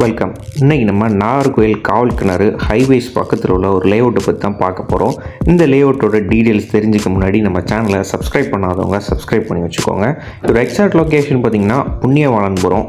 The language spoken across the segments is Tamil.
வெல்கம். இன்றைக்கி நம்ம நாகர்கோவில் காவல் கிணறு ஹைவேஸ் பக்கத்தில் உள்ள ஒரு லேஅவுட்டை பற்றி தான் பார்க்க போகிறோம். இந்த லேஅவுட்டோட டீட்டெயில்ஸ் தெரிஞ்சுக்க முன்னாடி நம்ம சேனலை சப்ஸ்கிரைப் பண்ணாதவங்க சப்ஸ்கிரைப் பண்ணி வச்சுக்கோங்க. ஒரு எக்ஸாக்ட் லொக்கேஷன் பார்த்திங்கன்னா புண்ணியவாளன்புரம்.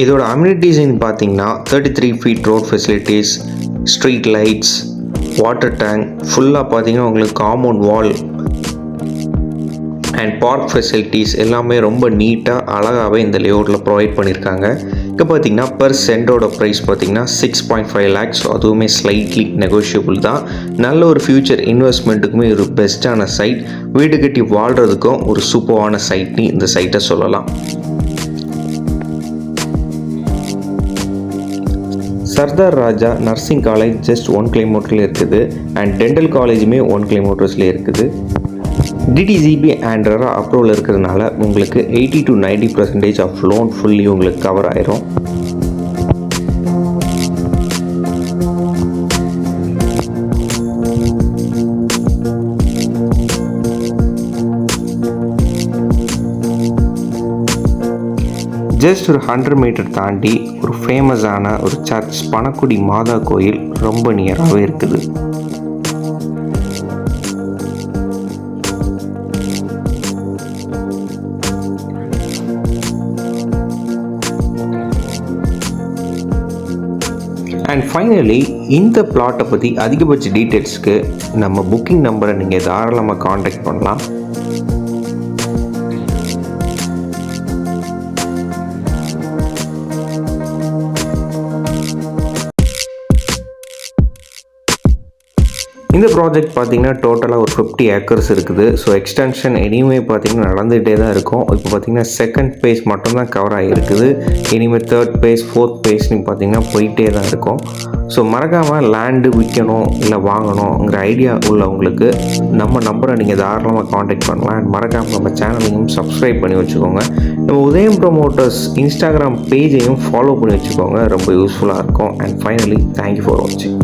இதோட அம்யூனிட்டிஸ்ன்னு பார்த்தீங்கன்னா 33 feet road facilities, street lights, water tank, ஃபுல்லாக பார்த்தீங்கன்னா உங்களுக்கு compound wall and park facilities எல்லாமே ரொம்ப நீட்டாக அழகாகவே இந்த லேஅவுட்டில் ப்ரொவைட் பண்ணியிருக்காங்க. இப்போ பார்த்தீங்கன்னா பெர் சென்டோட ப்ரைஸ் பார்த்தீங்கன்னா 6.5 lakhs. அதுவுமே ஸ்லைட்லி நெகோஷியபிள் தான். நல்ல ஒரு ஃபியூச்சர் இன்வெஸ்ட்மெண்ட்டுக்குமே ஒரு பெஸ்ட்டான சைட், வீடு கட்டி வாழ்கிறதுக்கும் ஒரு சூப்பரான சைட்னு இந்த சைட்டை சொல்லலாம். சர்தார் ராஜா நர்சிங் காலேஜ் ஜஸ்ட் 1 கிலோமீட்டரில் இருக்குது அண்ட் டென்டல் காலேஜுமே 1 கிலோமீட்டர்ஸ்லேயே இருக்குது. டிடிசிபி அண்ட் ரெரா அப்ரூவல் இருக்கிறதுனால உங்களுக்கு 80 to 90% ஆஃப் லோன் ஃபுல்லி உங்களுக்கு கவர் ஆயிரும். ஜஸ்ட் ஒரு 100 மீட்டர் தாண்டி ஒரு ஃபேமஸான ஒரு சர்ச் பணக்குடி மாதா கோயில் ரொம்ப நியராகவே இருக்குது. அண்ட் ஃபைனலி இந்த பிளாட்டை பற்றி அதிகபட்ச டீட்டெயில்ஸ்க்கு நம்ம புக்கிங் நம்பரை நீங்கள் தாராளமாக காண்டாக்ட் பண்ணலாம். இந்த ப்ராஜெக்ட் பார்த்திங்கன்னா டோட்டலாக ஒரு 50 acres இருக்குது. ஸோ எக்ஸ்டென்ஷன் எனிவே பார்த்திங்கன்னா நடந்துகிட்டே தான் இருக்கும். இப்போ பார்த்திங்கன்னா செகண்ட் பேஸ் மட்டும்தான் கவர் ஆகிருக்குது. இனிமேல் தேர்ட் பேஸ், ஃபோர்த் பேஸ்னு பார்த்திங்கன்னா போயிட்டே தான் இருக்கும். ஸோ மறக்காமல் லேண்டு விற்கணும் இல்லை வாங்கணுங்கிற ஐடியா உள்ளவங்களுக்கு நம்ம நம்பரை நீங்கள் தாராளமாக காண்டாக்ட் பண்ணலாம். அண்ட் மறக்காமல் நம்ம சேனலையும் சப்ஸ்கிரைப் பண்ணி வச்சுக்கோங்க. நம்ம உதயம் ப்ரொமோட்டர்ஸ் இன்ஸ்டாகிராம் பேஜையும் ஃபாலோ பண்ணி வச்சுக்கோங்க, ரொம்ப யூஸ்ஃபுல்லாக இருக்கும். அண்ட் ஃபைனலி தேங்க்யூ ஃபார் வாட்சிங்.